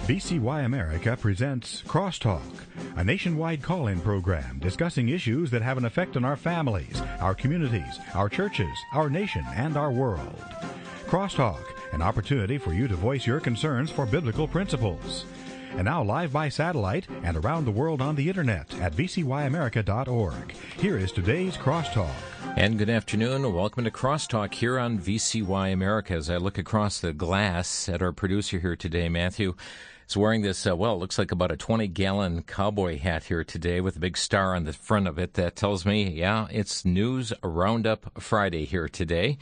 VCY America presents Crosstalk, a nationwide call-in program discussing issues that have an effect on our families, our communities, our churches, our nation, and our world. Crosstalk, an opportunity for you to voice your concerns for biblical principles. And now live by satellite and around the world on the internet at vcyamerica.org. Here is today's Crosstalk. And good afternoon. Welcome to Crosstalk here on VCY America. As I look across the glass at our producer here today, Matthew, is wearing this, it looks like about a 20-gallon cowboy hat here today with a big star on the front of it. That tells me, it's News Roundup Friday here today.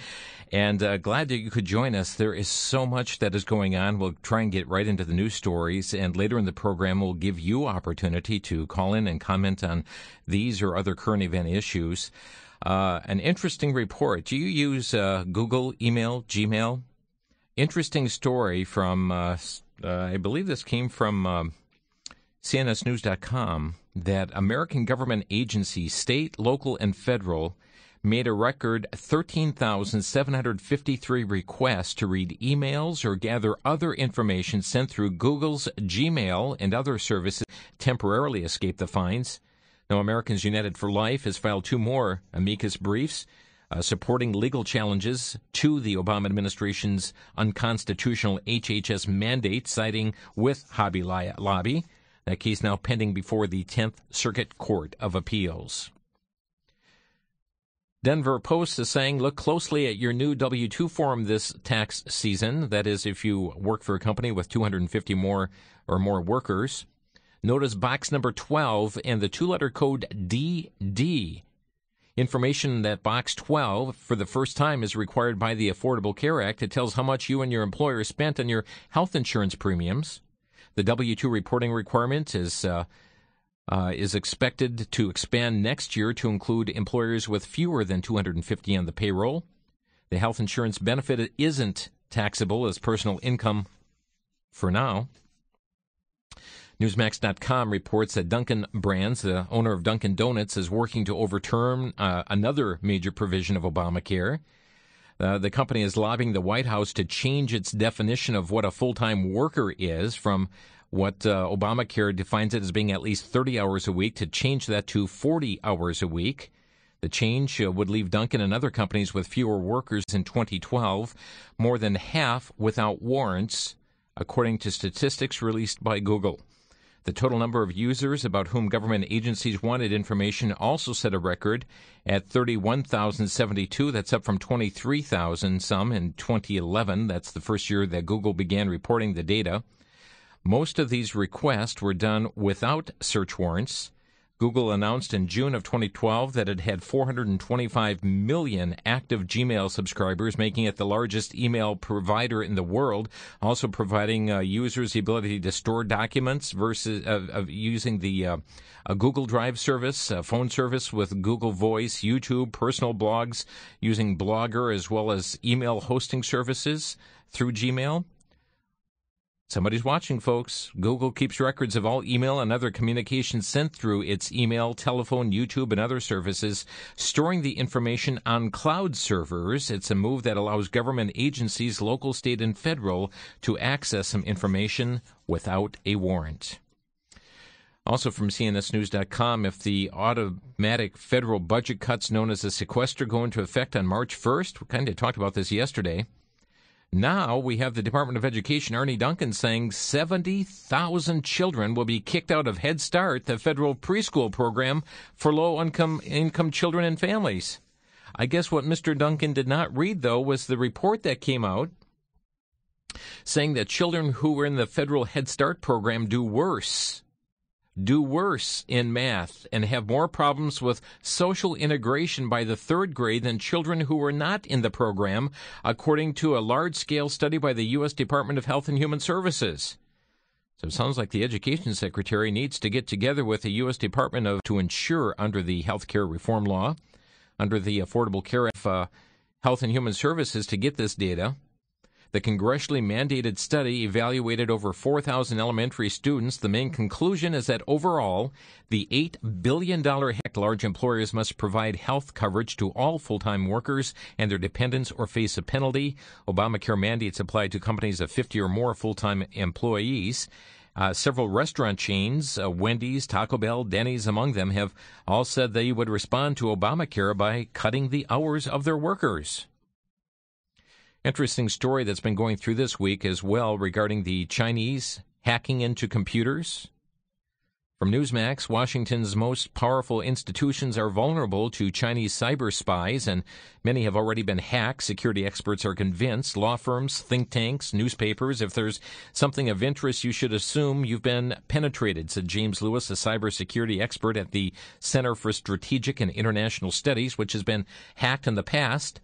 And glad that you could join us. There is so much that is going on. We'll try and get right into the news stories. And later in the program, we'll give you opportunity to call in and comment on these or other current event issues. An interesting report. Do you use Google, email, Gmail? Interesting story from, I believe this came from CNSnews.com, that American government agencies, state, local, and federal, made a record 13,753 requests to read emails or gather other information sent through Google's Gmail and other services temporarily escaped the fines. Now, Americans United for Life has filed two more amicus briefs supporting legal challenges to the Obama administration's unconstitutional HHS mandate, siding with Hobby Lobby. That case now pending before the 10th Circuit Court of Appeals. Denver Post is saying, look closely at your new W-2 form this tax season. That is, if you work for a company with 250 more workers. Notice box number 12 and the two-letter code DD. Information that box 12 for the first time is required by the Affordable Care Act. It tells how much you and your employer spent on your health insurance premiums. The W-2 reporting requirement is expected to expand next year to include employers with fewer than 250 on the payroll. The health insurance benefit isn't taxable as personal income for now. Newsmax.com reports that Duncan Brands, the owner of Dunkin' Donuts, is working to overturn another major provision of Obamacare. The company is lobbying the White House to change its definition of what a full-time worker is from what Obamacare defines it as being at least 30 hours a week, to change that to 40 hours a week. The change would leave Dunkin' and other companies with fewer workers in 2012, more than half without warrants, according to statistics released by Google. The total number of users about whom government agencies wanted information also set a record at 31,072. That's up from 23,000 some in 2011. That's the first year that Google began reporting the data. Most of these requests were done without search warrants. Google announced in June of 2012 that it had 425 million active Gmail subscribers, making it the largest email provider in the world, also providing users the ability to store documents versus using the Google Drive service, phone service with Google Voice, YouTube, personal blogs using Blogger, as well as email hosting services through Gmail. Somebody's watching, folks. Google keeps records of all email and other communications sent through its email, telephone, YouTube, and other services, storing the information on cloud servers. It's a move that allows government agencies, local, state, and federal, to access some information without a warrant. Also from CNSnews.com, if the automatic federal budget cuts known as the sequester go into effect on March 1st, we kind of talked about this yesterday. Now we have the Department of Education, Arnie Duncan, saying 70,000 children will be kicked out of Head Start, the federal preschool program for low-income children and families. I guess what Mr. Duncan did not read, though, was the report that came out saying that children who were in the federal Head Start program do worse in math and have more problems with social integration by the third grade than children who were not in the program, according to a large-scale study by the U.S. Department of Health and Human Services. So it sounds like the Education Secretary needs to get together with the U.S. Department to ensure, under the health care reform law, under the Affordable Care Act, Health and Human Services, to get this data. The congressionally mandated study evaluated over 4,000 elementary students. The main conclusion is that overall, the $8 billion large employers must provide health coverage to all full-time workers and their dependents or face a penalty. Obamacare mandates apply to companies of 50 or more full-time employees. Several restaurant chains, Wendy's, Taco Bell, Denny's among them, have all said they would respond to Obamacare by cutting the hours of their workers. Interesting story that's been going through this week as well regarding the Chinese hacking into computers. From Newsmax, Washington's most powerful institutions are vulnerable to Chinese cyber spies, and many have already been hacked. Security experts are convinced. Law firms, think tanks, newspapers, if there's something of interest, you should assume you've been penetrated, said James Lewis, a cybersecurity expert at the Center for Strategic and International Studies, which has been hacked in the past.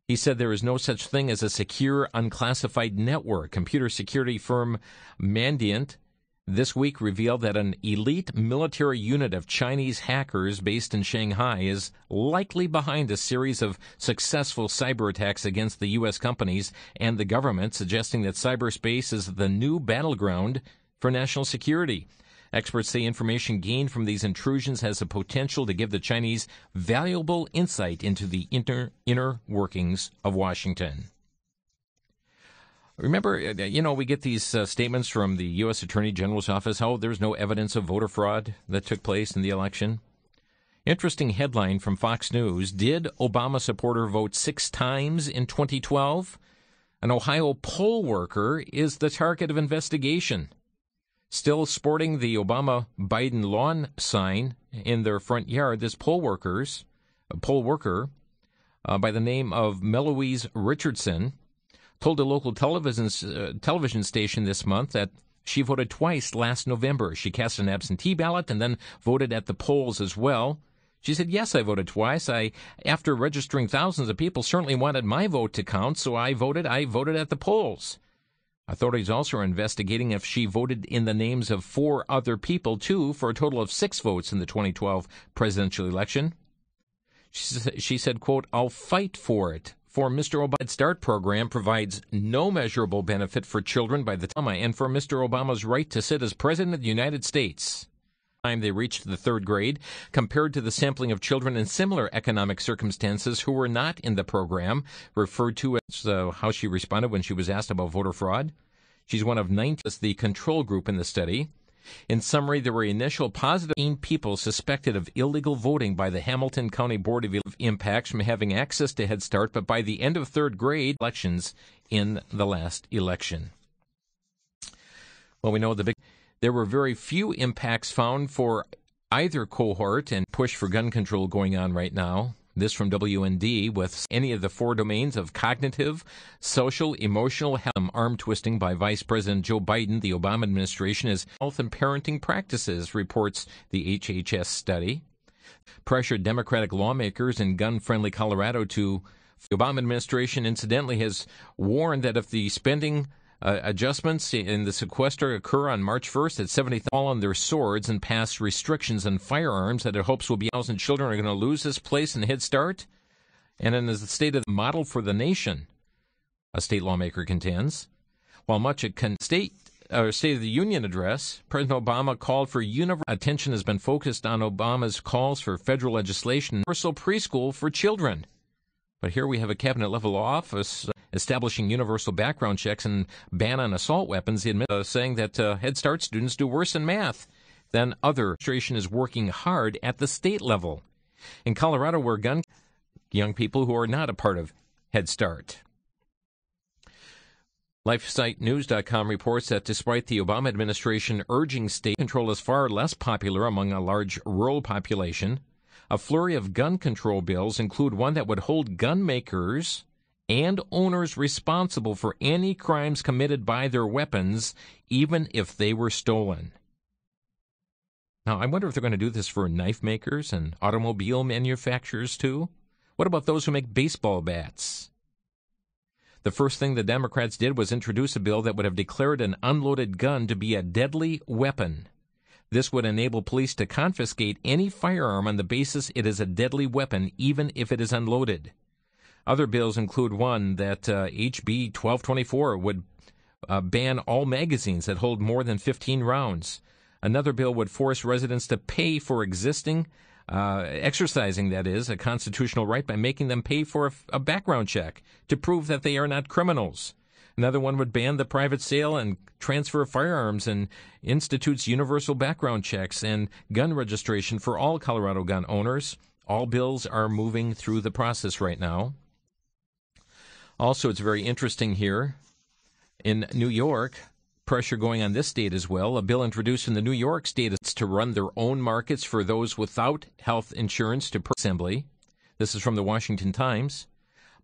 He said there is no such thing as a secure, unclassified network. Computer security firm Mandiant this week revealed that an elite military unit of Chinese hackers based in Shanghai is likely behind a series of successful cyber attacks against the U.S. companies and the government, suggesting that cyberspace is the new battleground for national security. Experts say information gained from these intrusions has the potential to give the Chinese valuable insight into the inner workings of Washington. Remember, we get these statements from the U.S. Attorney General's office, there's no evidence of voter fraud that took place in the election. Interesting headline from Fox News. Did Obama supporter vote 6 times in 2012? An Ohio poll worker is the target of investigation. Still sporting the Obama-Biden lawn sign in their front yard, this poll worker by the name of Meloise Richardson told a local television station this month that she voted twice last November. She cast an absentee ballot and then voted at the polls as well. She said, yes, I voted twice. After registering thousands of people, certainly wanted my vote to count, so I voted at the polls. Authorities also are investigating if she voted in the names of 4 other people, too, for a total of 6 votes in the 2012 presidential election. She said, quote, I'll fight for it. For Mr. Obama's Head Start program provides no measurable benefit for children by the time and for Mr. Obama's right to sit as President of the United States. Time they reached the 3rd grade, compared to the sampling of children in similar economic circumstances who were not in the program, referred to as how she responded when she was asked about voter fraud. She's one of 19, the control group in the study. In summary, there were initial positive people suspected of illegal voting by the Hamilton County Board of Impacts from having access to Head Start, but by the end of 3rd grade elections in the last election. Well, we know there were very few impacts found for either cohort and push for gun control going on right now. This from WND, with any of the 4 domains of cognitive, social, emotional health, arm twisting by Vice President Joe Biden, the Obama administration, is health and parenting practices, reports the HHS study. Pressured Democratic lawmakers in gun-friendly Colorado to the Obama administration, incidentally, has warned that if the spending adjustments in the sequester occur on March 1st at 70,000 fall on their swords and pass restrictions on firearms that it hopes will be 1,000 children are going to lose this place in Head Start. And in the state of the model for the nation, a state lawmaker contends. While much at State of the Union address, President Obama called for attention has been focused on Obama's calls for federal legislation, universal preschool for children. But here we have a cabinet-level office establishing universal background checks and ban on assault weapons, saying that Head Start students do worse in math than other. Administration is working hard at the state level. In Colorado, where young people who are not a part of Head Start. LifeSiteNews.com reports that despite the Obama administration urging state control is far less popular among a large rural population, a flurry of gun control bills include one that would hold gun makers and owners responsible for any crimes committed by their weapons, even if they were stolen. Now, I wonder if they're going to do this for knife makers and automobile manufacturers, too? What about those who make baseball bats? The first thing the Democrats did was introduce a bill that would have declared an unloaded gun to be a deadly weapon. This would enable police to confiscate any firearm on the basis it is a deadly weapon, even if it is unloaded. Other bills include one that HB 1224 would ban all magazines that hold more than 15 rounds. Another bill would force residents to pay for exercising, that is, a constitutional right by making them pay for a background check to prove that they are not criminals. Another one would ban the private sale and transfer of firearms and institutes universal background checks and gun registration for all Colorado gun owners. All bills are moving through the process right now. Also, it's very interesting here in New York, pressure going on this state as well. A bill introduced in the New York state is to run their own markets for those without health insurance to assembly. This is from the Washington Times.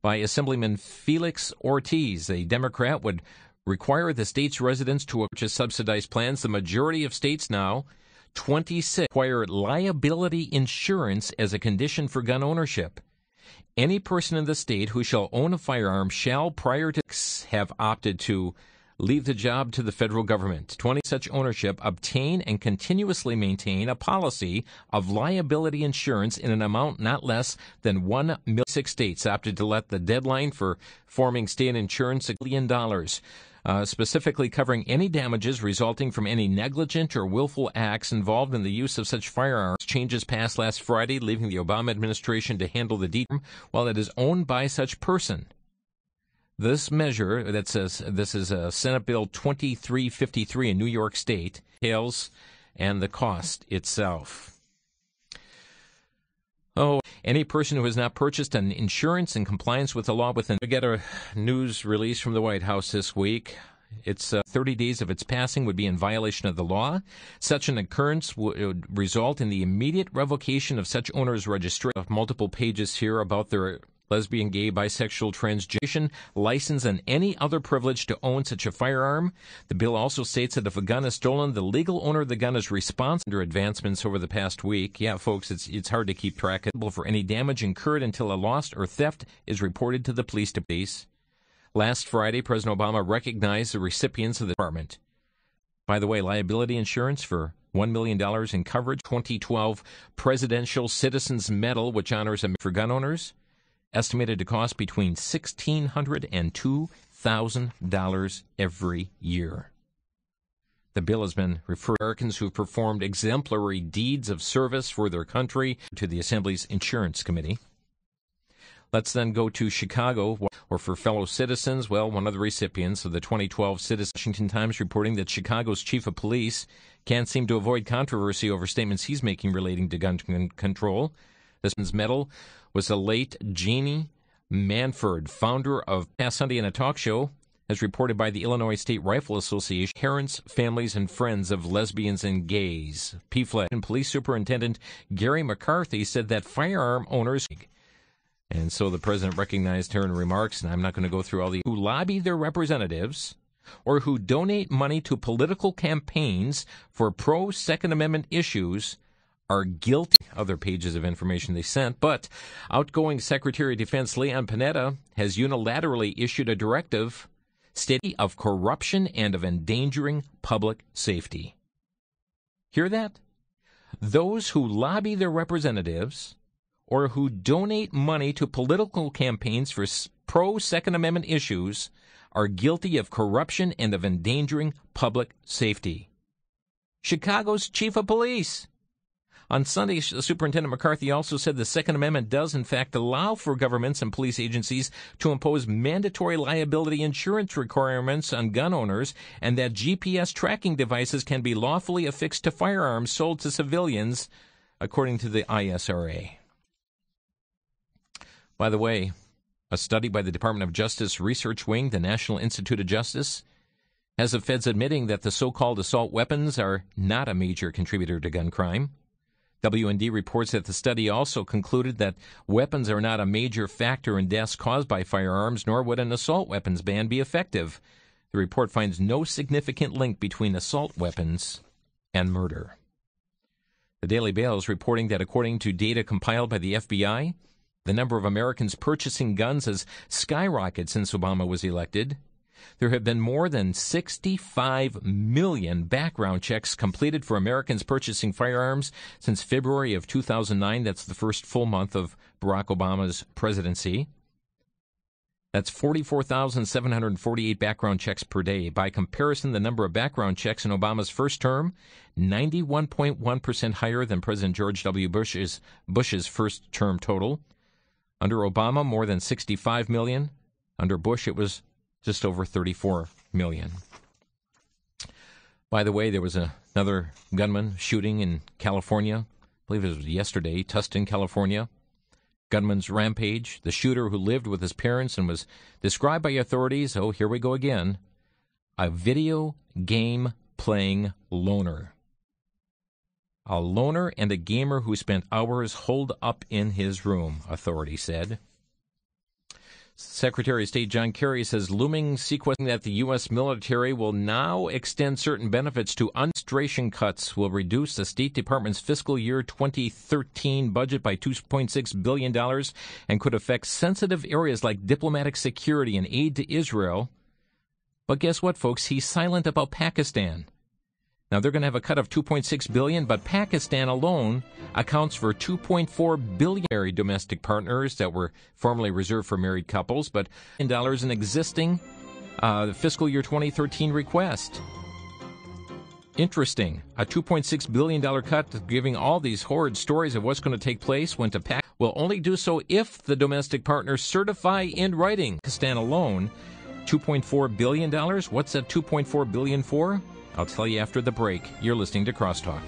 By Assemblyman Felix Ortiz, a Democrat, would require the state's residents to purchase subsidized plans. The majority of states now, 26, require liability insurance as a condition for gun ownership. Any person in the state who shall own a firearm shall, prior to have opted to leave the job to the federal government. 20 such ownership obtain and continuously maintain a policy of liability insurance in an amount not less than $1 million. 6 states opted to let the deadline for forming state insurance $1 billion, specifically covering any damages resulting from any negligent or willful acts involved in the use of such firearms. Changes passed last Friday, leaving the Obama administration to handle the details while it is owned by such person. This measure, that says this is Senate Bill 2353 in New York State, details and the cost itself. Any person who has not purchased an insurance in compliance with the law within... We get a news release from the White House this week. It's 30 days of its passing would be in violation of the law. Such an occurrence would result in the immediate revocation of such owners' registration. Multiple pages here about their lesbian, gay, bisexual, transgender license, and any other privilege to own such a firearm. The bill also states that if a gun is stolen, the legal owner of the gun is responsible. Under advancements over the past week, yeah, folks, it's hard to keep track of for any damage incurred until a loss or theft is reported to the police department. Last Friday, President Obama recognized the recipients of the department. By the way, liability insurance for $1 million in coverage, 2012 Presidential Citizens Medal, which honors for gun owners, estimated to cost between $1,600 and $2,000 every year. The bill has been referred to Americans who have performed exemplary deeds of service for their country to the Assembly's Insurance Committee. Let's then go to Chicago, or for fellow citizens. Well, one of the recipients of the 2012 Washington Times reporting that Chicago's chief of police can't seem to avoid controversy over statements he's making relating to gun control. This medal was the late Jeannie Manford, founder of Past Sunday in a Talk Show, as reported by the Illinois State Rifle Association, parents, families, and friends of lesbians and gays. PFLAG and Police Superintendent Gary McCarthy said that firearm owners, and so the president recognized her in remarks, and I'm not going to go through all the who lobby their representatives or who donate money to political campaigns for pro-Second Amendment issues are guilty. Other pages of information they sent, but outgoing Secretary of Defense Leon Panetta has unilaterally issued a directive stating of corruption and of endangering public safety. Hear that? Those who lobby their representatives or who donate money to political campaigns for pro-Second Amendment issues are guilty of corruption and of endangering public safety. Chicago's chief of police. On Sunday, Superintendent McCarthy also said the Second Amendment does, in fact, allow for governments and police agencies to impose mandatory liability insurance requirements on gun owners, and that GPS tracking devices can be lawfully affixed to firearms sold to civilians, according to the ISRA. By the way, a study by the Department of Justice Research Wing, the National Institute of Justice, has the feds admitting that the so-called assault weapons are not a major contributor to gun crime. WND reports that the study also concluded that weapons are not a major factor in deaths caused by firearms, nor would an assault weapons ban be effective. The report finds no significant link between assault weapons and murder. The Daily Mail is reporting that according to data compiled by the FBI, the number of Americans purchasing guns has skyrocketed since Obama was elected. There have been more than 65 million background checks completed for Americans purchasing firearms since February of 2009. That's the first full month of Barack Obama's presidency. That's 44,748 background checks per day. By comparison, the number of background checks in Obama's first term, 91.1% higher than President George W. Bush's first term total. Under Obama, more than 65 million. Under Bush, it was just over 34 million. By the way, there was another gunman shooting in California. I believe it was yesterday, Tustin, California. Gunman's rampage. The shooter, who lived with his parents and was described by authorities, oh, here we go again, a video game playing loner. A loner and a gamer who spent hours holed up in his room, authorities said. Secretary of State John Kerry says looming sequestering that the U.S. military will now extend certain benefits to administration cuts will reduce the State Department's fiscal year 2013 budget by $2.6 billion and could affect sensitive areas like diplomatic security and aid to Israel. But guess what, folks? He's silent about Pakistan. Now, they're going to have a cut of $2.6 billion, but Pakistan alone accounts for $2.4 billion married domestic partners that were formerly reserved for married couples, but $1 in existing fiscal year 2013 request. Interesting. A $2.6 billion cut, giving all these horrid stories of what's going to take place, went to Pakistan. Will only do so if the domestic partners certify in writing. Pakistan alone, $2.4 billion. What's that $2.4 billion for? I'll tell you after the break. You're listening to Crosstalk.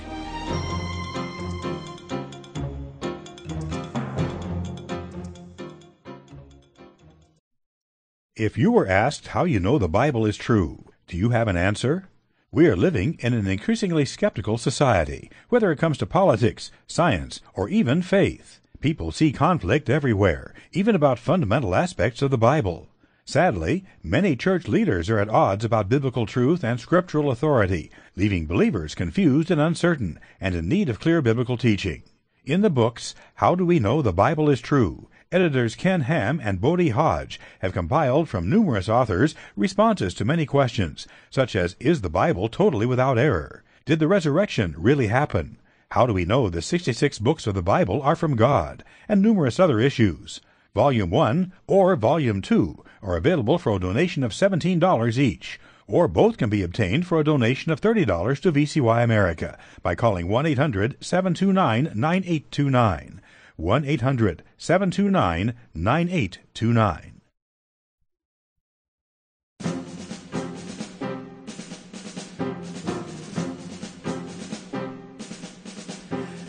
If you were asked how you know the Bible is true, do you have an answer? We are living in an increasingly skeptical society, whether it comes to politics, science, or even faith. People see conflict everywhere, even about fundamental aspects of the Bible. Sadly, many church leaders are at odds about biblical truth and scriptural authority, leaving believers confused and uncertain and in need of clear biblical teaching. In the books, How Do We Know the Bible is True?, editors Ken Ham and Bodie Hodge have compiled from numerous authors responses to many questions, such as, is the Bible totally without error? Did the resurrection really happen? How do we know the 66 books of the Bible are from God? And numerous other issues. Volume 1 or Volume 2 are available for a donation of $17 each, or both can be obtained for a donation of $30 to VCY America by calling 1-800-729-9829. 1-800-729-9829.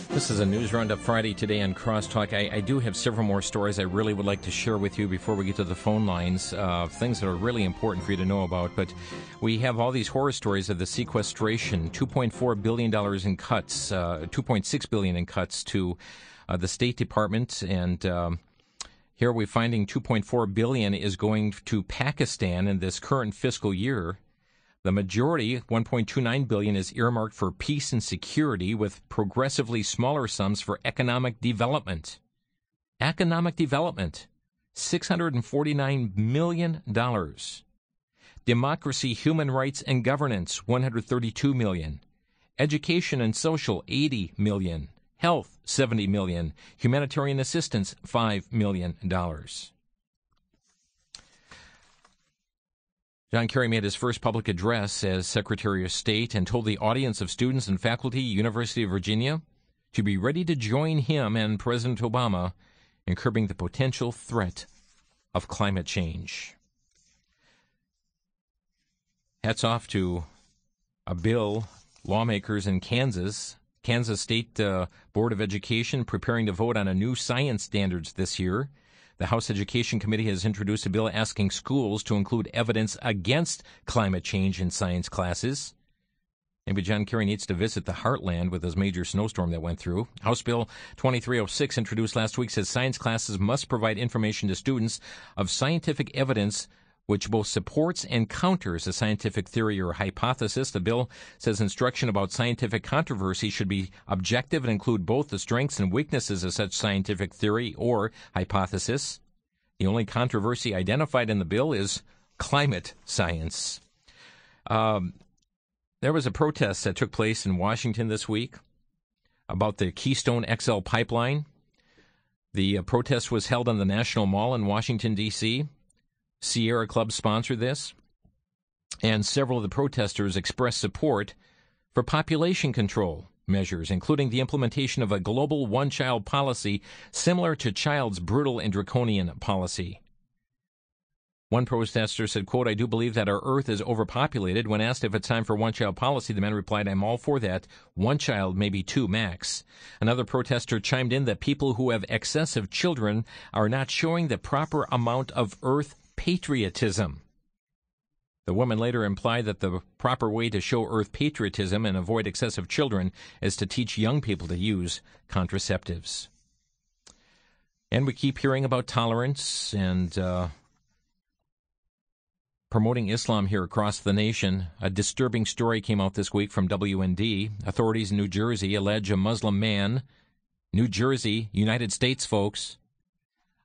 This is a news roundup Friday today on Crosstalk. I do have several more stories I really would like to share with you before we get to the phone lines, things that are really important for you to know about. But we have all these horror stories of the sequestration, $2.4 billion in cuts, $2.6 billion in cuts to the State Department. And here we're finding $2.4 billion is going to Pakistan in this current fiscal year. The majority, $1.29 billion, is earmarked for peace and security, with progressively smaller sums for economic development. Economic development, $649 million. Democracy, human rights, and governance, $132 million. Education and social, $80 million. Health, $70 million. Humanitarian assistance, $5 million. John Kerry made his first public address as Secretary of State and told the audience of students and faculty, University of Virginia, to be ready to join him and President Obama in curbing the potential threat of climate change. Hats off to a bill lawmakers in Kansas State Board of Education preparing to vote on a new science standards this year. The House Education Committee has introduced a bill asking schools to include evidence against climate change in science classes. Maybe John Kerry needs to visit the heartland with this major snowstorm that went through. House Bill 2306, introduced last week, says science classes must provide information to students of scientific evidence which both supports and counters a scientific theory or hypothesis. The bill says instruction about scientific controversy should be objective and include both the strengths and weaknesses of such scientific theory or hypothesis. The only controversy identified in the bill is climate science. There was a protest that took place in Washington this week about the Keystone XL pipeline. The protest was held on the National Mall in Washington, D.C. Sierra Club sponsored this, and several of the protesters expressed support for population control measures, including the implementation of a global one-child policy similar to Child's brutal and draconian policy. One protester said, quote, "I do believe that our Earth is overpopulated. When asked if it's time for one-child policy, the man replied, I'm all for that. One child, maybe two max." Another protester chimed in that people who have excessive children are not showing the proper amount of Earth patriotism. The woman later implied that the proper way to show Earth patriotism and avoid excessive children is to teach young people to use contraceptives. And we keep hearing about tolerance and promoting Islam here across the nation. A disturbing story came out this week from WND. Authorities in New Jersey allege a Muslim man, New Jersey, United States, folks,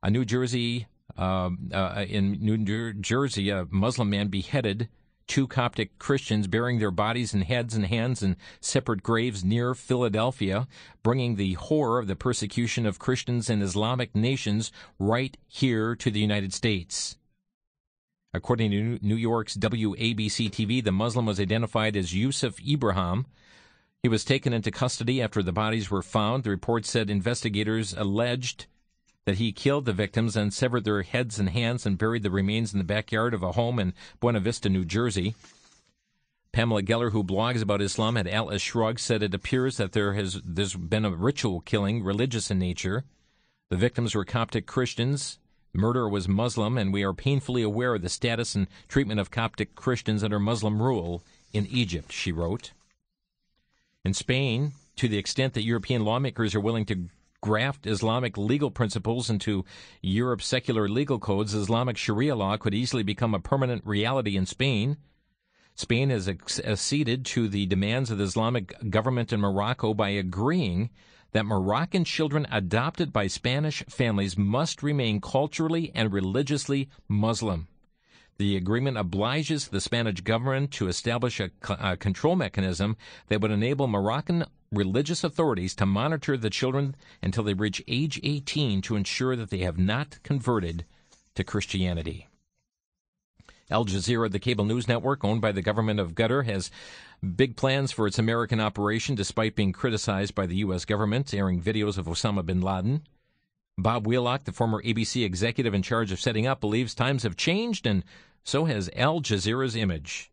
in New Jersey, a Muslim man beheaded two Coptic Christians, burying their bodies and heads and hands in separate graves near Philadelphia, bringing the horror of the persecution of Christians in Islamic nations right here to the United States. According to New York's WABC-TV, the Muslim was identified as Yusuf Ibrahim. He was taken into custody after the bodies were found. The report said investigators alleged that he killed the victims and severed their heads and hands and buried the remains in the backyard of a home in Buena Vista, New Jersey. Pamela Geller, who blogs about Islam at Atlas Shrugged, said it appears that there's been a ritual killing, religious in nature. The victims were Coptic Christians. Murder was Muslim, and we are painfully aware of the status and treatment of Coptic Christians under Muslim rule in Egypt, she wrote. In Spain, to the extent that European lawmakers are willing to graft Islamic legal principles into Europe's secular legal codes, Islamic Sharia law could easily become a permanent reality in Spain. Spain has acceded to the demands of the Islamic government in Morocco by agreeing that Moroccan children adopted by Spanish families must remain culturally and religiously Muslim. The agreement obliges the Spanish government to establish a control mechanism that would enable Moroccan religious authorities to monitor the children until they reach age 18 to ensure that they have not converted to Christianity. Al Jazeera, the cable news network owned by the government of Qatar, has big plans for its American operation despite being criticized by the U.S. government, airing videos of Osama bin Laden. Bob Wheelock, the former ABC executive in charge of setting up, believes times have changed, and so has Al Jazeera's image.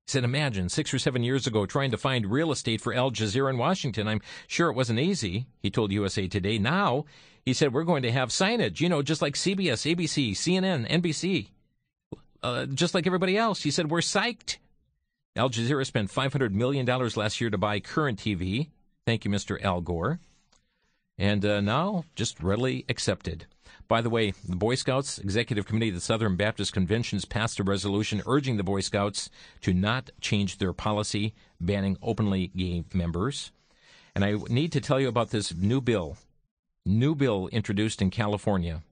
He said, imagine 6 or 7 years ago trying to find real estate for Al Jazeera in Washington. I'm sure it wasn't easy, he told USA Today. Now, he said, we're going to have signage, just like CBS, ABC, CNN, NBC. Just like everybody else. He said, we're psyched. Al Jazeera spent $500 million last year to buy Current TV. Thank you, Mr. Al Gore. And now, just readily accepted. By the way, the Boy Scouts Executive Committee of the Southern Baptist Convention passed a resolution urging the Boy Scouts to not change their policy banning openly gay members. And I need to tell you about this new bill introduced in California.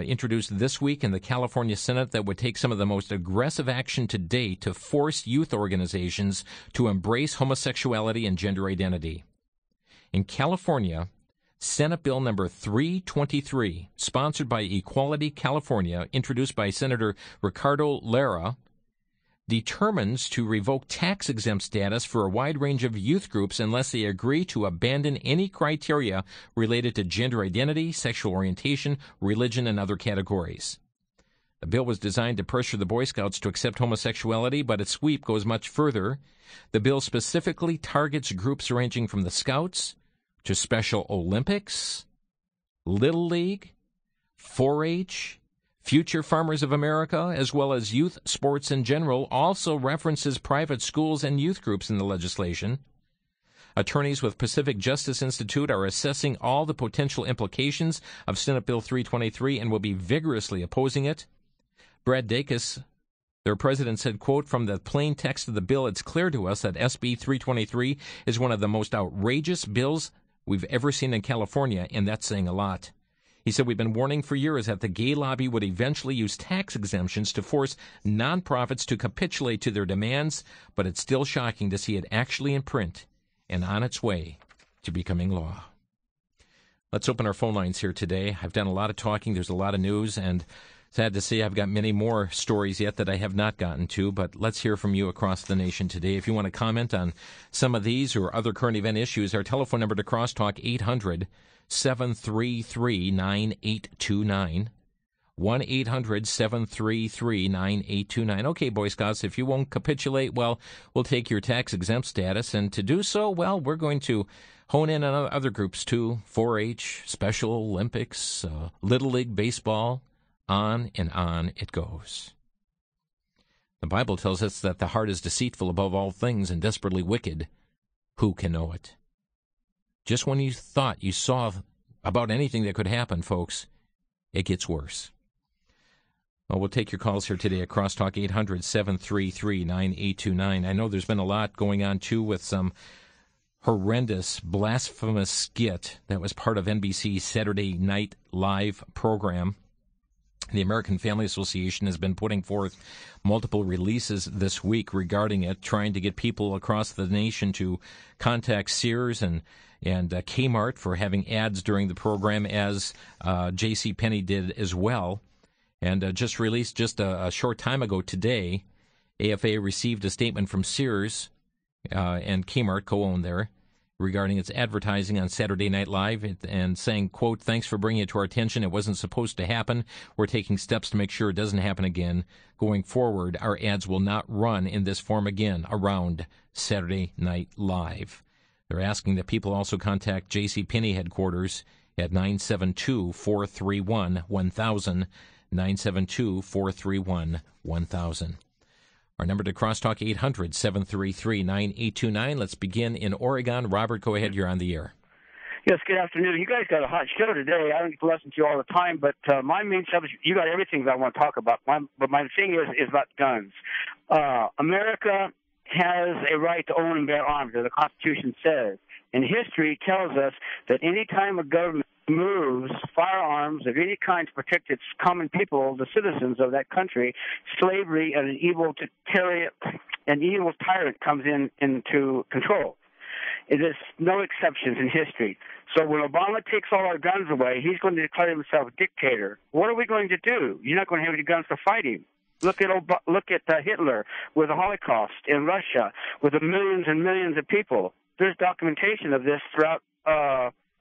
Introduced this week in the California Senate that would take some of the most aggressive action to date to force youth organizations to embrace homosexuality and gender identity. In California, Senate Bill number 323, sponsored by Equality California, introduced by Senator Ricardo Lara, determines to revoke tax-exempt status for a wide range of youth groups unless they agree to abandon any criteria related to gender identity, sexual orientation, religion, and other categories. The bill was designed to pressure the Boy Scouts to accept homosexuality, but its sweep goes much further. The bill specifically targets groups ranging from the Scouts to Special Olympics, Little League, 4-H, Future Farmers of America, as well as youth sports in general. Also references private schools and youth groups in the legislation. Attorneys with Pacific Justice Institute are assessing all the potential implications of Senate Bill 323 and will be vigorously opposing it. Brad Dacus, their president, said, quote, from the plain text of the bill, it's clear to us that SB 323 is one of the most outrageous bills we've ever seen in California, and that's saying a lot. He said, we've been warning for years that the gay lobby would eventually use tax exemptions to force nonprofits to capitulate to their demands, but it's still shocking to see it actually in print and on its way to becoming law. Let's open our phone lines here today. I've done a lot of talking. There's a lot of news, and Sad to say I've got many more stories yet that I have not gotten to, but let's hear from you across the nation today. If you want to comment on some of these or other current event issues, our telephone number to Crosstalk, 800-733-9829. 1-800-733-9829. Okay, Boy Scouts, if you won't capitulate, well, we'll take your tax-exempt status, and to do so, well, we're going to hone in on other groups too, 4-H, Special Olympics, Little League Baseball, on and on it goes. The Bible tells us that the heart is deceitful above all things and desperately wicked. Who can know it? Just when you thought you saw about anything that could happen, folks, it gets worse. Well, we'll take your calls here today at Crosstalk, 800-733-9829. I know there's been a lot going on, too, with some horrendous, blasphemous skit that was part of NBC's Saturday Night Live program. The American Family Association has been putting forth multiple releases this week regarding it, trying to get people across the nation to contact Sears and Kmart for having ads during the program, as JCPenney did as well. And just released just a short time ago today, AFA received a statement from Sears and Kmart, co-owned there, regarding its advertising on Saturday Night Live and saying, quote, "Thanks for bringing it to our attention. It wasn't supposed to happen. We're taking steps to make sure it doesn't happen again. Going forward, our ads will not run in this form again around Saturday Night Live." They're asking that people also contact JCPenney headquarters at 972-431-1000, 972-431-1000. Our number to Crosstalk, 800-733-9829. Let's begin in Oregon. Robert, go ahead. You're on the air. Yes, good afternoon. You guys got a hot show today. I don't get to listen to you all the time, but my main subject, you got everything that I want to talk about. But my thing is about guns. America has a right to own and bear arms, as the Constitution says. And history tells us that any time a government moves firearms of any kind to protect its common people, the citizens of that country, slavery and an evil tyrant comes into control. It is no exceptions in history. So when Obama takes all our guns away, he's going to declare himself a dictator. What are we going to do? You're not going to have any guns to fight him. Look at Hitler with the Holocaust in Russia, with the millions and millions of people. There's documentation of this throughout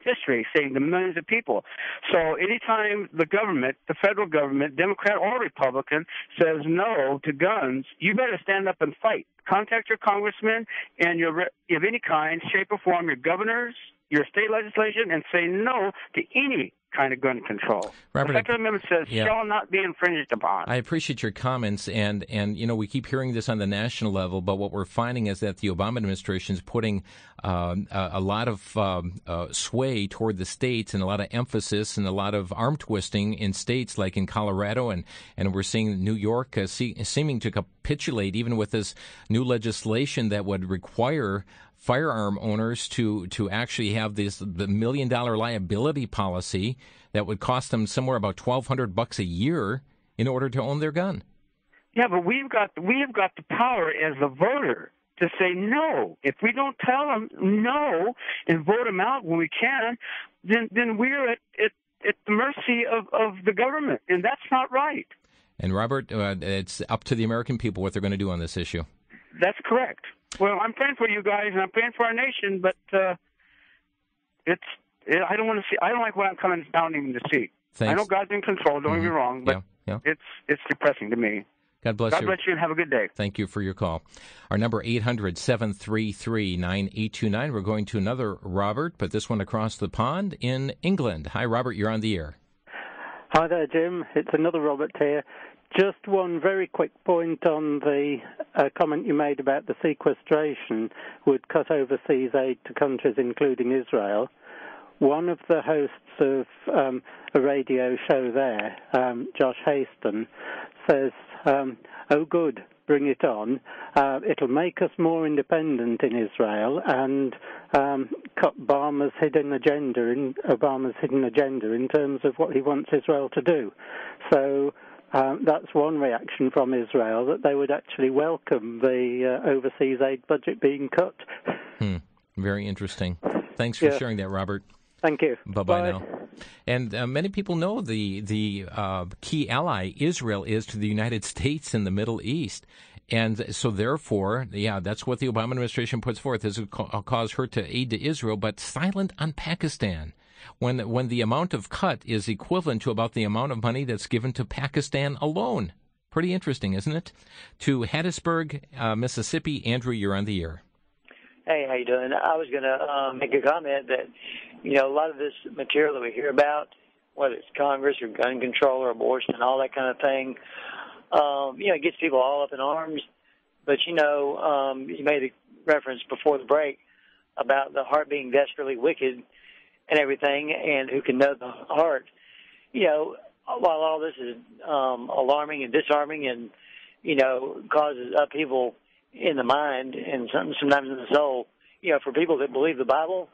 history, saying the millions of people. So anytime the government, the federal government, Democrat or Republican, says no to guns, you better stand up and fight. Contact your congressmen and of any kind, shape, or form, your governors, your state legislation, and say no to any kind of gun control. Robert, the Second Amendment says shall not be infringed upon. I appreciate your comments, and we keep hearing this on the national level, but what we're finding is that the Obama administration is putting a lot of sway toward the states and a lot of emphasis and a lot of arm twisting in states like in Colorado, and we're seeing New York seeming to capitulate even with this new legislation that would require firearm owners to actually have the $1 million liability policy that would cost them somewhere about $1,200 a year in order to own their gun. Yeah, but we've got the power as a voter to say no. If we don't tell them no and vote them out when we can, then we're at the mercy of the government, and that's not right. And Robert, it's up to the American people what they're going to do on this issue. That's correct. Well, I'm praying for you guys, and I'm praying for our nation, but I don't want to see. I don't like what I'm coming down even to see. Thanks. I know God's in control. Don't get me wrong, but it's depressing to me. God bless you. God bless you, and have a good day. Thank you for your call. Our number 800-733-9829. We're going to another Robert, but this one across the pond in England. Hi, Robert. You're on the air. Hi there, Jim. It's another Robert here. Just one very quick point on the comment you made about the sequestration would cut overseas aid to countries including Israel. One of the hosts of a radio show there, Josh Haston, says, oh good, bring it on. It'll make us more independent in Israel and cut Obama's hidden agenda in terms of what he wants Israel to do. So that's one reaction from Israel, that they would actually welcome the overseas aid budget being cut. Very interesting. Thanks for sharing that, Robert. Thank you. Bye-bye now. And many people know the key ally Israel is to the United States in the Middle East. And so therefore, that's what the Obama administration puts forth as a cause hurt to aid to Israel, but silent on Pakistan. When the amount of cut is equivalent to about the amount of money that's given to Pakistan alone. Pretty interesting, isn't it? To Hattiesburg, Mississippi. Andrew, you're on the air. Hey, how you doing? I was going to make a comment that, a lot of this material that we hear about, whether it's Congress or gun control or abortion and all that kind of thing, it gets people all up in arms. But, you made a reference before the break about the heart being desperately wicked and everything, and who can know the heart. While all this is alarming and disarming and, causes upheaval in the mind and sometimes in the soul, for people that believe the Bible,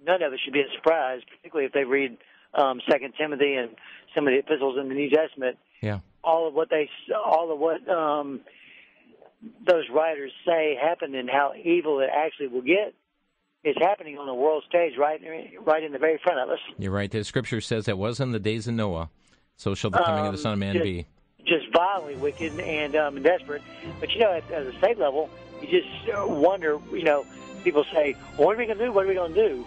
none of it should be a surprise, particularly if they read 2 Timothy and some of the epistles in the New Testament. Yeah. All of what those writers say happened and how evil it actually will get is happening on the world stage right in the very front of us. You're right. The Scripture says that was in the days of Noah. So shall the coming of the Son of Man be. Just violently wicked and desperate. But, at a state level, you just wonder, people say, well, what are we going to do? What are we going to do?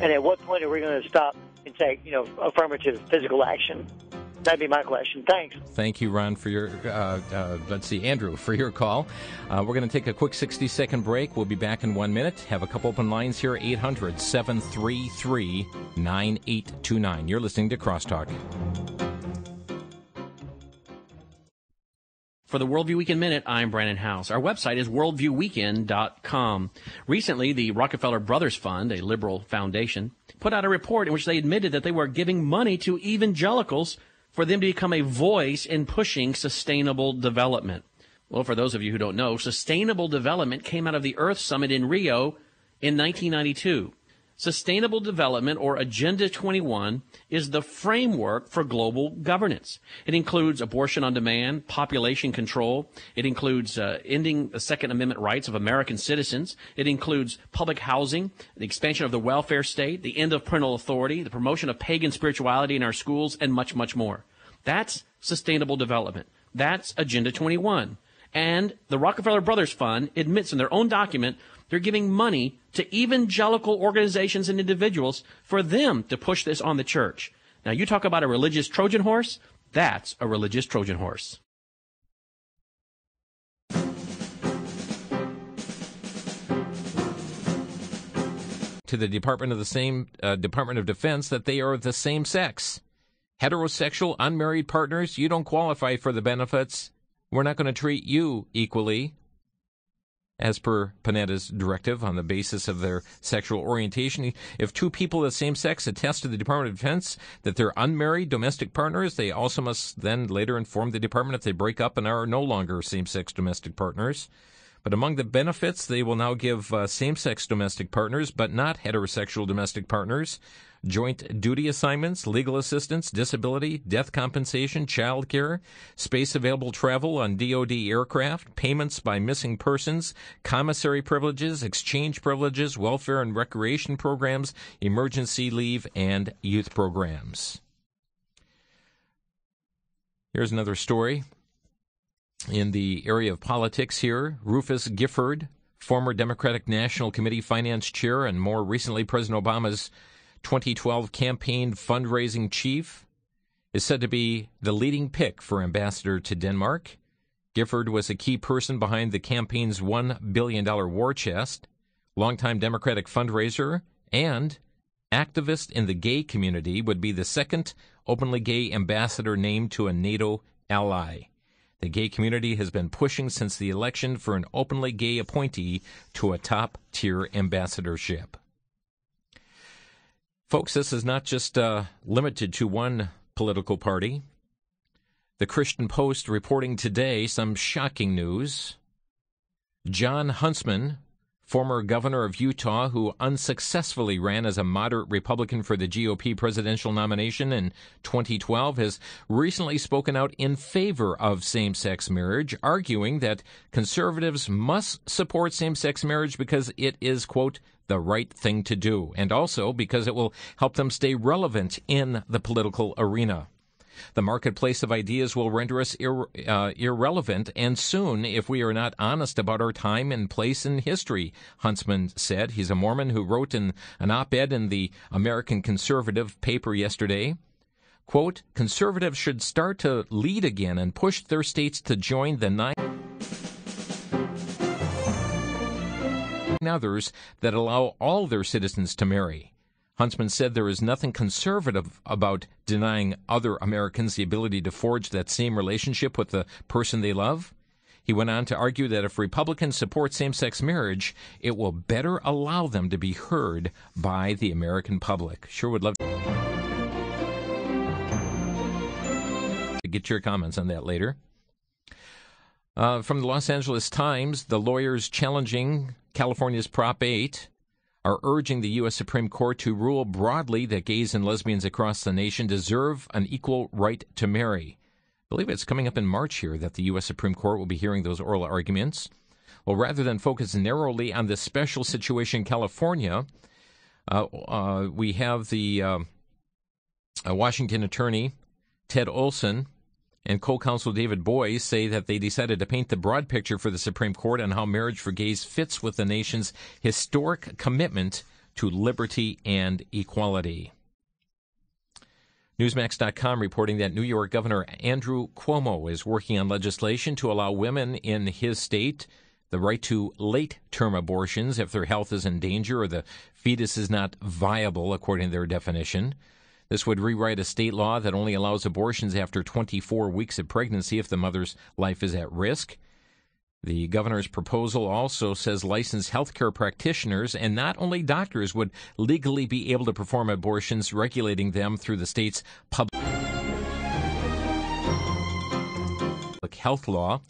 And at what point are we going to stop and take, affirmative physical action? That'd be my question. Thanks. Thank you, Ron, for your, Andrew, for your call. We're going to take a quick 60-second break. We'll be back in 1 minute. Have a couple open lines here, 800-733-9829. You're listening to Crosstalk. For the Worldview Weekend Minute, I'm Brandon House. Our website is worldviewweekend.com. Recently, the Rockefeller Brothers Fund, a liberal foundation, put out a report in which they admitted that they were giving money to evangelicals for them to become a voice in pushing sustainable development. Well, for those of you who don't know, sustainable development came out of the Earth Summit in Rio in 1992. Sustainable Development, or Agenda 21, is the framework for global governance. It includes abortion on demand, population control. It includes ending the Second Amendment rights of American citizens. It includes public housing, the expansion of the welfare state, the end of parental authority, the promotion of pagan spirituality in our schools, and much, much more. That's Sustainable Development. That's Agenda 21. And the Rockefeller Brothers Fund admits in their own document they're giving money to evangelical organizations and individuals for them to push this on the church. Now, you talk about a religious Trojan horse, that's a religious Trojan horse. To the Department of Defense that they are the same sex. Heterosexual, unmarried partners, you don't qualify for the benefits. We're not going to treat you equally, as per Panetta's directive, on the basis of their sexual orientation. If two people of the same sex attest to the Department of Defense that they're unmarried domestic partners, they also must then later inform the department if they break up and are no longer same-sex domestic partners. But among the benefits, they will now give same-sex domestic partners, but not heterosexual domestic partners, joint duty assignments, legal assistance, disability, death compensation, child care, space-available travel on DoD aircraft, payments by missing persons, commissary privileges, exchange privileges, welfare and recreation programs, emergency leave, and youth programs. Here's another story. In the area of politics here, Rufus Gifford, former Democratic National Committee Finance Chair and more recently President Obama's 2012 campaign fundraising chief, is said to be the leading pick for ambassador to Denmark. Gifford was a key person behind the campaign's $1 billion war chest, longtime Democratic fundraiser, and activist in the gay community, would be the second openly gay ambassador named to a NATO ally. The gay community has been pushing since the election for an openly gay appointee to a top-tier ambassadorship. Folks, this is not just limited to one political party. The Christian Post reporting today some shocking news. John Huntsman, former governor of Utah, who unsuccessfully ran as a moderate Republican for the GOP presidential nomination in 2012, has recently spoken out in favor of same-sex marriage, arguing that conservatives must support same-sex marriage because it is, quote, the right thing to do, and also because it will help them stay relevant in the political arena. The marketplace of ideas will render us irrelevant, and soon, if we are not honest about our time and place in history, Huntsman said. He's a Mormon who wrote in an op-ed in the American Conservative paper yesterday, quote, "Conservatives should start to lead again and push their states to join the 9 others that allow all their citizens to marry." Huntsman said there is nothing conservative about denying other Americans the ability to forge that same relationship with the person they love. He went on to argue that if Republicans support same-sex marriage, it will better allow them to be heard by the American public. Sure would love to get your comments on that later. From the Los Angeles Times, the lawyers challenging California's Prop 8 are urging the U.S. Supreme Court to rule broadly that gays and lesbians across the nation deserve an equal right to marry. I believe it's coming up in March here that the U.S. Supreme Court will be hearing those oral arguments. Well, rather than focus narrowly on this special situation in California, we have the Washington attorney, Ted Olson, and co-counsel David Boies say that they decided to paint the broad picture for the Supreme Court on how marriage for gays fits with the nation's historic commitment to liberty and equality. Newsmax.com reporting that New York Governor Andrew Cuomo is working on legislation to allow women in his state the right to late-term abortions if their health is in danger or the fetus is not viable, according to their definition. This would rewrite a state law that only allows abortions after 24 weeks of pregnancy if the mother's life is at risk. The governor's proposal also says licensed healthcare practitioners and not only doctors would legally be able to perform abortions, regulating them through the state's public health law.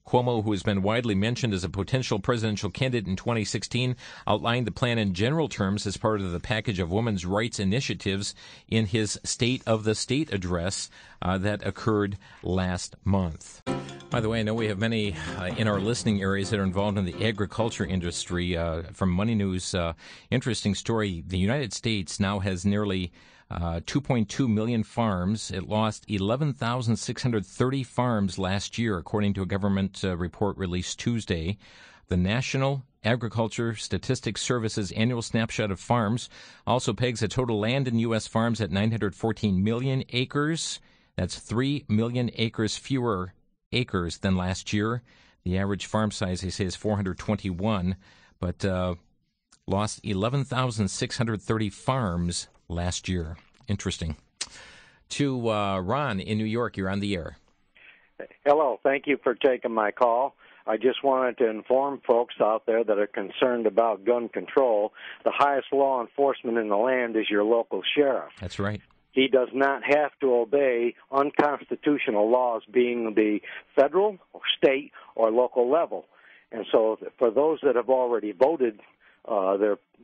Cuomo, who has been widely mentioned as a potential presidential candidate in 2016, outlined the plan in general terms as part of the package of women's rights initiatives in his State of the State address that occurred last month. By the way, I know we have many in our listening areas that are involved in the agriculture industry. From Money News, interesting story. The United States now has nearly 2.2 million farms. It lost 11,630 farms last year, according to a government report released Tuesday. The National Agriculture Statistics Service's annual snapshot of farms also pegs the total land in U.S. farms at 914 million acres. That's 3 million acres fewer acres than last year. The average farm size, they say, is 421, but lost 11,630 farms last year. Interesting. To Ron in New York, you're on the air. Hello. Thank you for taking my call. I just wanted to inform folks out there that are concerned about gun control. The highest law enforcement in the land is your local sheriff. That's right. He does not have to obey unconstitutional laws, being the federal, or state, or local level. And so for those that have already voted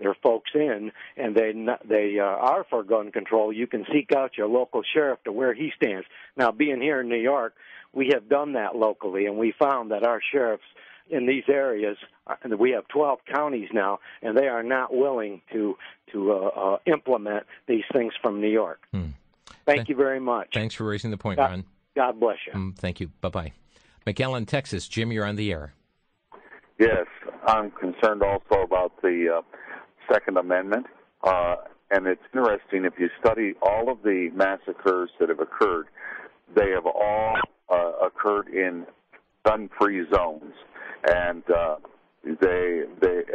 their folks in, and they are for gun control, you can seek out your local sheriff to where he stands. Now, being here in New York, we have done that locally, and we found that our sheriffs in these areas, we have 12 counties now, and they are not willing to implement these things from New York. Thank you very much. Thanks for raising the point, Ron. God bless you. Thank you. Bye-bye. McAllen, Texas. Jim, you're on the air. Yes, I'm concerned also about the Second Amendment, and it's interesting. If you study all of the massacres that have occurred, they have all occurred in gun-free zones, and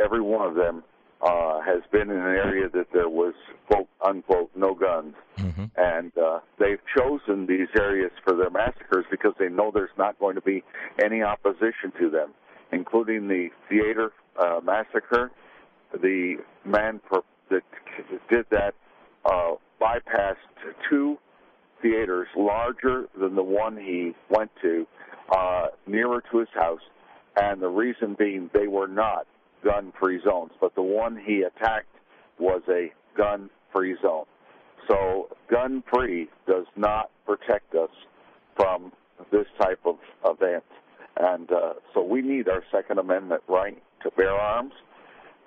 every one of them has been in an area that there was, quote, unquote, no guns. Mm-hmm. And they've chosen these areas for their massacres because they know there's not going to be any opposition to them, including the theater massacre. The man that did that bypassed two theaters larger than the one he went to, nearer to his house, and the reason being they were not gun-free zones, but the one he attacked was a gun-free zone. So gun-free does not protect us from this type of event. And so we need our Second Amendment right to bear arms,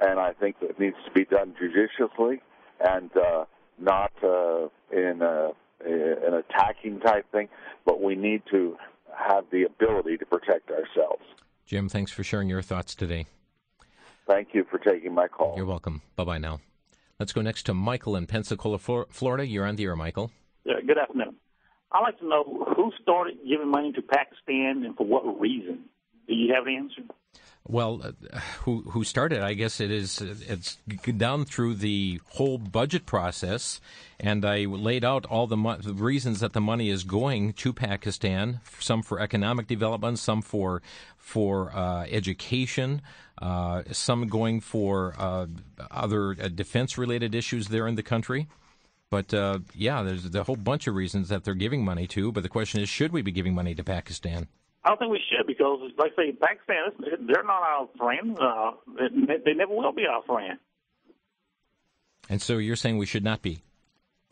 and I think it needs to be done judiciously and not in an attacking type thing, but we need to have the ability to protect ourselves. Jim, thanks for sharing your thoughts today. Thank you for taking my call. You're welcome. Bye-bye now. Let's go next to Michael in Pensacola, Florida. You're on the air, Michael. Yeah, good afternoon. I'd like to know who started giving money to Pakistan and for what reason. Do you have an answer? Well, who started? I guess it's down through the whole budget process, and I laid out all the reasons that the money is going to Pakistan. Some for economic development, some for education, some going for other defense-related issues there in the country. But there's a whole bunch of reasons that they're giving money to. But the question is, should we be giving money to Pakistan? I don't think we should because, like I say, Pakistan, they're not our friend. They never will be our friend. And so you're saying we should not be?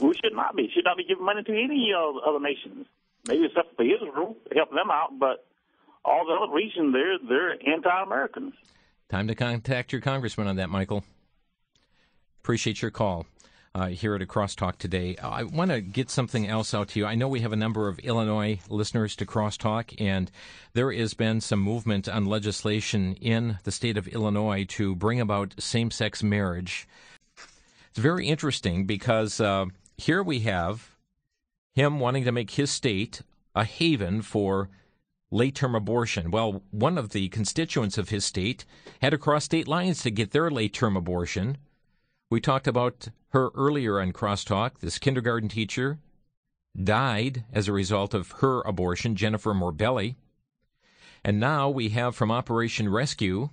We should not be. Should not be giving money to any other nations. Maybe except for Israel to help them out, but all the other regions, they're anti-Americans. Time to contact your congressman on that, Michael. Appreciate your call. Here at Crosstalk today. I want to get something else out to you. I know we have a number of Illinois listeners to Crosstalk, and there has been some movement on legislation in the state of Illinois to bring about same-sex marriage. It's very interesting because here we have him wanting to make his state a haven for late-term abortion. Well, one of the constituents of his state had to cross state lines to get their late-term abortion. We talked about her earlier on Crosstalk. This kindergarten teacher died as a result of her abortion, Jennifer Morbelli. And now we have from Operation Rescue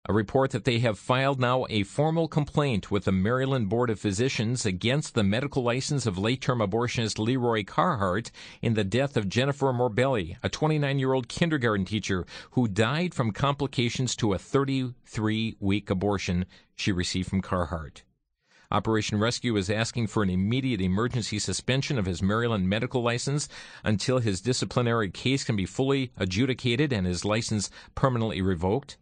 a report that they have filed now a formal complaint with the Maryland Board of Physicians against the medical license of late-term abortionist Leroy Carhart in the death of Jennifer Morbelli, a 29-year-old kindergarten teacher who died from complications to a 33-week abortion she received from Carhart. Operation Rescue is asking for an immediate emergency suspension of his Maryland medical license until his disciplinary case can be fully adjudicated and his license permanently revoked.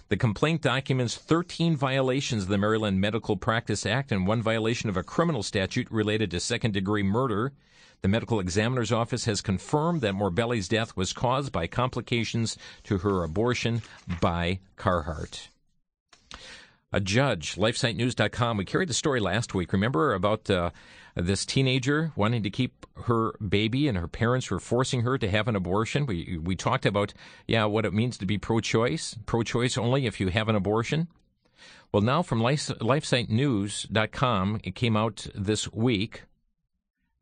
The complaint documents 13 violations of the Maryland Medical Practice Act and one violation of a criminal statute related to second-degree murder. The medical examiner's office has confirmed that Morbelli's death was caused by complications to her abortion by Carhart. A judge, LifeSiteNews.com, we carried the story last week. Remember about this teenager wanting to keep her baby and her parents were forcing her to have an abortion? We talked about, what it means to be pro-choice only if you have an abortion. Well, now from LifeSiteNews.com, it came out this week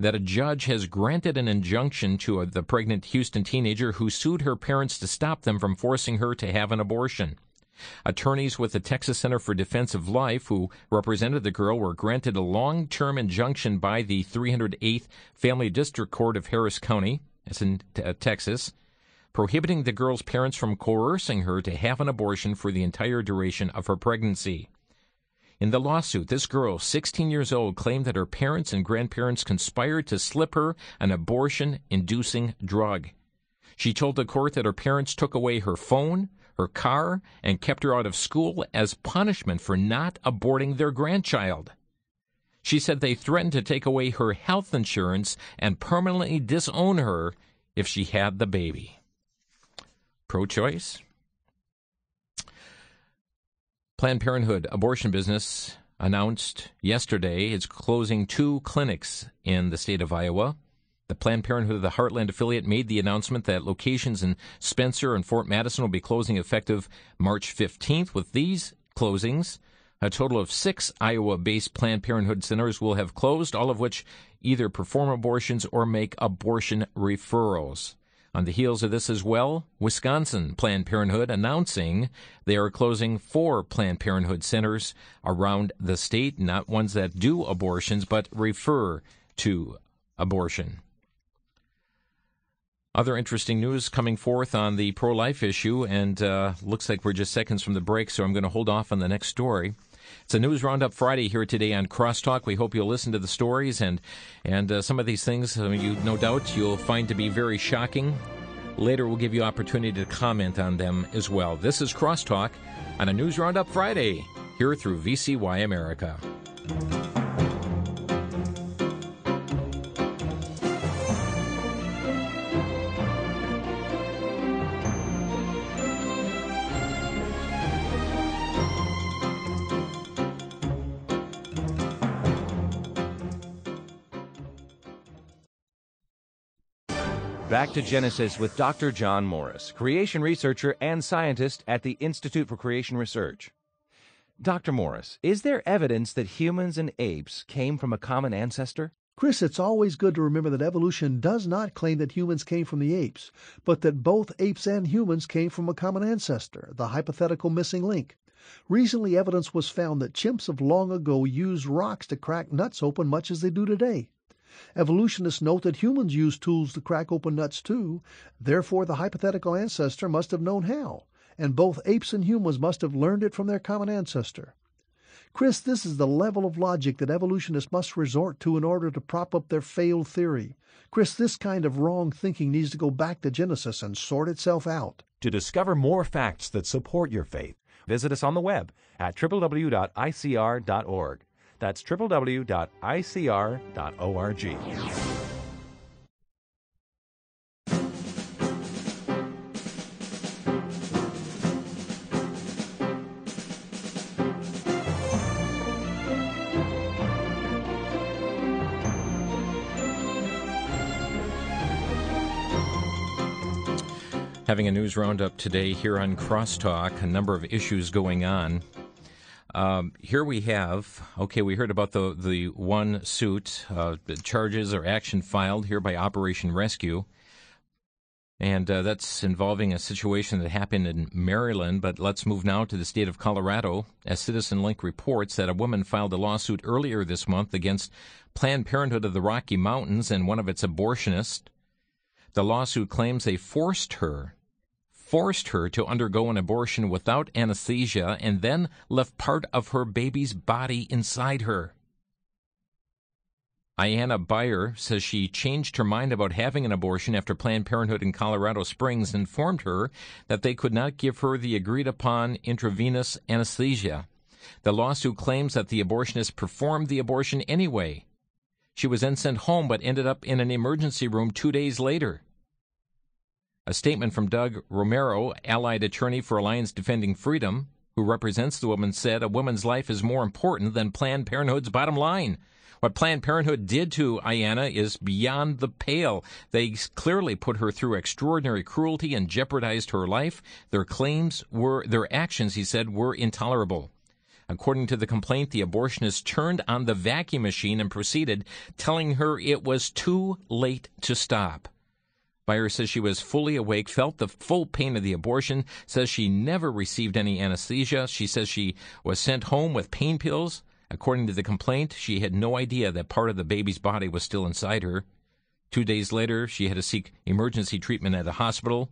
that a judge has granted an injunction to the pregnant Houston teenager who sued her parents to stop them from forcing her to have an abortion. Attorneys with the Texas Center for Defense of Life, who represented the girl, were granted a long-term injunction by the 308th Family District Court of Harris County, that's in Texas, prohibiting the girl's parents from coercing her to have an abortion for the entire duration of her pregnancy. In the lawsuit, this girl, 16 years old, claimed that her parents and grandparents conspired to slip her an abortion-inducing drug. She told the court that her parents took away her phone, her car, and kept her out of school as punishment for not aborting their grandchild. She said they threatened to take away her health insurance and permanently disown her if she had the baby. Pro-choice? Planned Parenthood abortion business announced yesterday it's closing 2 clinics in the state of Iowa. The Planned Parenthood of the Heartland affiliate made the announcement that locations in Spencer and Fort Madison will be closing effective March 15th. With these closings, a total of 6 Iowa-based Planned Parenthood centers will have closed, all of which either perform abortions or make abortion referrals. On the heels of this as well, Wisconsin Planned Parenthood announcing they are closing 4 Planned Parenthood centers around the state, not ones that do abortions, but refer to abortion. Other interesting news coming forth on the pro-life issue, and looks like we're just seconds from the break, so I'm going to hold off on the next story. It's a News Roundup Friday here today on Crosstalk. We hope you'll listen to the stories, and some of these things, you no doubt, you'll find to be very shocking. Later, we'll give you opportunity to comment on them as well. This is Crosstalk on a News Roundup Friday, here through VCY America. Back to Genesis with Dr. John Morris, creation researcher and scientist at the Institute for Creation Research. Dr. Morris, is there evidence that humans and apes came from a common ancestor? Chris, it's always good to remember that evolution does not claim that humans came from the apes, but that both apes and humans came from a common ancestor, the hypothetical missing link. Recently, evidence was found that chimps of long ago used rocks to crack nuts open much as they do today. Evolutionists note that humans use tools to crack open nuts too. Therefore, the hypothetical ancestor must have known how, and both apes and humans must have learned it from their common ancestor. Chris, this is the level of logic that evolutionists must resort to in order to prop up their failed theory. Chris, this kind of wrong thinking needs to go back to Genesis and sort itself out. To discover more facts that support your faith, visit us on the web at www.icr.org. That's www.icr.org. Having a news roundup today here on Crosstalk, a number of issues going on. Here we have, we heard about the one suit, the charges or action filed here by Operation Rescue, and that's involving a situation that happened in Maryland, but let's move now to the state of Colorado, as Citizen Link reports that a woman filed a lawsuit earlier this month against Planned Parenthood of the Rocky Mountains and one of its abortionists. The lawsuit claims they forced her to undergo an abortion without anesthesia and then left part of her baby's body inside her. Ayanna Beyer says she changed her mind about having an abortion after Planned Parenthood in Colorado Springs informed her that they could not give her the agreed-upon intravenous anesthesia. The lawsuit claims that the abortionist performed the abortion anyway. She was then sent home but ended up in an emergency room 2 days later. A statement from Doug Romero, allied attorney for Alliance Defending Freedom, who represents the woman, said a woman's life is more important than Planned Parenthood's bottom line. What Planned Parenthood did to Ayanna is beyond the pale. They clearly put her through extraordinary cruelty and jeopardized her life. Their actions, he said, were intolerable. According to the complaint, the abortionist turned on the vacuum machine and proceeded, telling her it was too late to stop. Beyer says she was fully awake, felt the full pain of the abortion, says she never received any anesthesia. She says she was sent home with pain pills. According to the complaint, she had no idea that part of the baby's body was still inside her. 2 days later, she had to seek emergency treatment at a hospital,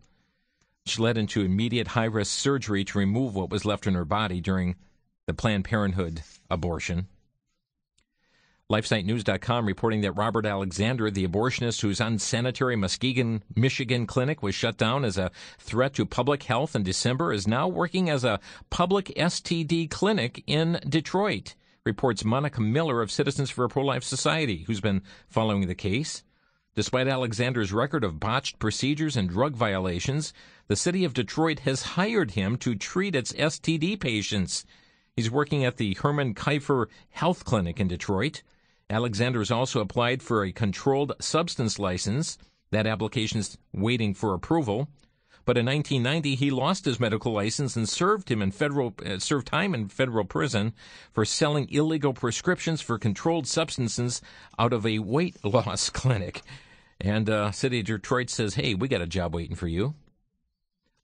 which led into immediate high-risk surgery to remove what was left in her body during the Planned Parenthood abortion. LifeSiteNews.com reporting that Robert Alexander, the abortionist whose unsanitary Muskegon, Michigan clinic was shut down as a threat to public health in December, is now working as a public STD clinic in Detroit, reports Monica Miller of Citizens for a Pro-Life Society, who's been following the case. Despite Alexander's record of botched procedures and drug violations, the city of Detroit has hired him to treat its STD patients. He's working at the Herman Kiefer Health Clinic in Detroit. Alexander has also applied for a controlled substance license. That application is waiting for approval. But in 1990, he lost his medical license and served time in federal prison for selling illegal prescriptions for controlled substances out of a weight loss clinic. And City of Detroit says, hey, we got a job waiting for you.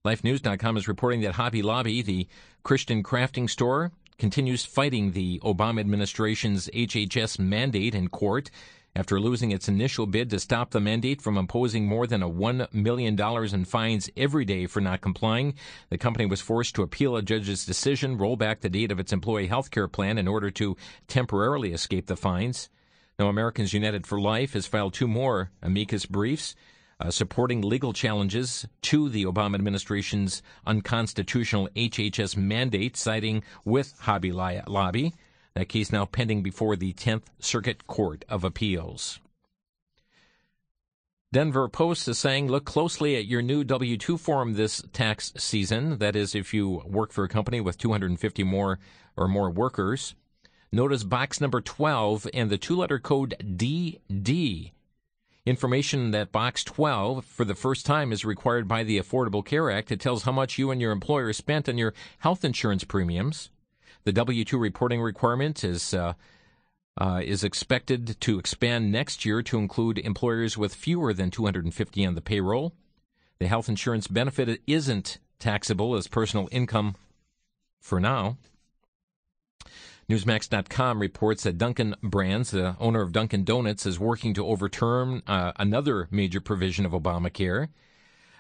LifeNews.com is reporting that Hobby Lobby, the Christian crafting store, continues fighting the Obama administration's HHS mandate in court after losing its initial bid to stop the mandate from imposing more than $1 million in fines every day for not complying. The company was forced to appeal a judge's decision, roll back the date of its employee health care plan in order to temporarily escape the fines. Now, Americans United for Life has filed 2 more amicus briefs. supporting legal challenges to the Obama administration's unconstitutional HHS mandate, siding with Hobby Lobby. That case now pending before the 10th Circuit Court of Appeals. Denver Post is saying, look closely at your new W-2 form this tax season. That is, if you work for a company with 250 more workers. Notice box number 12 and the two-letter code DD. Information that box 12 for the first time is required by the Affordable Care Act. It tells how much you and your employer spent on your health insurance premiums. The W-2 reporting requirement is expected to expand next year to include employers with fewer than 250 on the payroll. The health insurance benefit isn't taxable as personal income for now. Newsmax.com reports that Duncan Brands, the owner of Dunkin' Donuts, is working to overturn another major provision of Obamacare.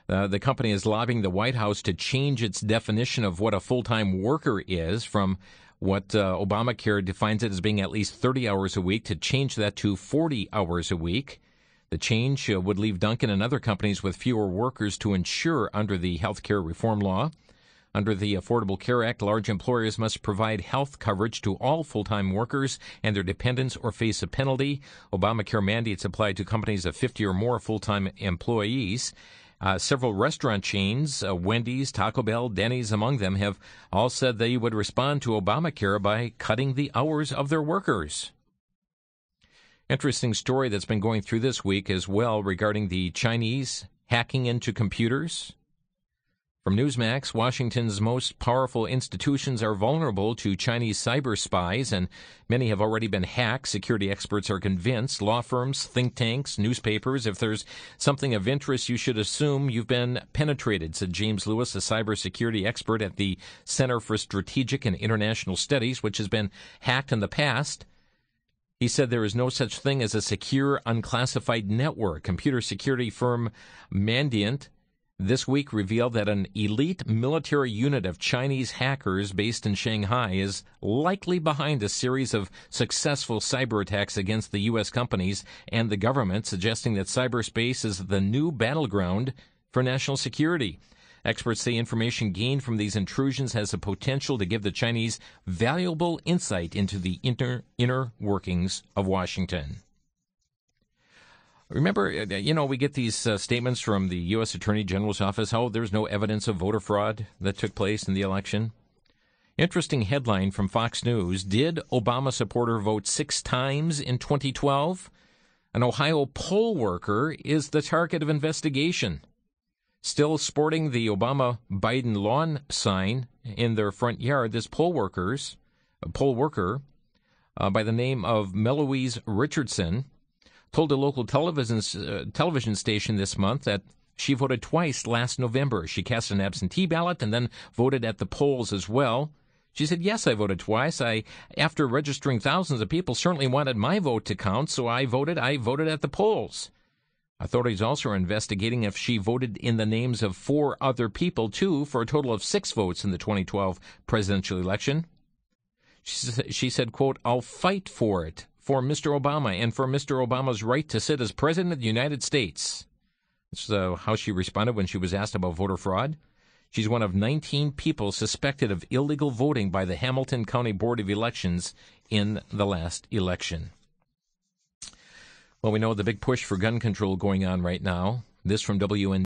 The company is lobbying the White House to change its definition of what a full-time worker is from what Obamacare defines it as being at least 30 hours a week to change that to 40 hours a week. The change would leave Dunkin' and other companies with fewer workers to insure under the health care reform law. Under the Affordable Care Act, large employers must provide health coverage to all full-time workers and their dependents or face a penalty. Obamacare mandates apply to companies of 50 or more full-time employees. Several restaurant chains, Wendy's, Taco Bell, Denny's among them, have all said they would respond to Obamacare by cutting the hours of their workers. Interesting story that's been going through this week as well regarding the Chinese hacking into computers. From Newsmax, Washington's most powerful institutions are vulnerable to Chinese cyber spies, and many have already been hacked. Security experts are convinced. Law firms, think tanks, newspapers, if there's something of interest, you should assume you've been penetrated, said James Lewis, a cybersecurity expert at the Center for Strategic and International Studies, which has been hacked in the past. He said there is no such thing as a secure, unclassified network. Computer security firm Mandiant this week revealed that an elite military unit of Chinese hackers based in Shanghai is likely behind a series of successful cyber attacks against the U.S. companies and the government, suggesting that cyberspace is the new battleground for national security. Experts say information gained from these intrusions has the potential to give the Chinese valuable insight into the inner workings of Washington. Remember, we get these statements from the U.S. Attorney General's office, how there's no evidence of voter fraud that took place in the election. Interesting headline from Fox News. Did Obama supporter vote 6 times in 2012? An Ohio poll worker is the target of investigation. Still sporting the Obama-Biden lawn sign in their front yard, this poll worker by the name of Meloise Richardson told a local television station this month that she voted twice last November. She cast an absentee ballot and then voted at the polls as well. She said, yes, I voted twice. After registering thousands of people, certainly wanted my vote to count, so I voted at the polls. Authorities also are investigating if she voted in the names of 4 other people, too, for a total of 6 votes in the 2012 presidential election. She said, quote, I'll fight for it, for Mr. Obama and for Mr. Obama's right to sit as President of the United States. That's how she responded when she was asked about voter fraud. She's one of 19 people suspected of illegal voting by the Hamilton County Board of Elections in the last election. Well, we know the big push for gun control going on right now. This from WN.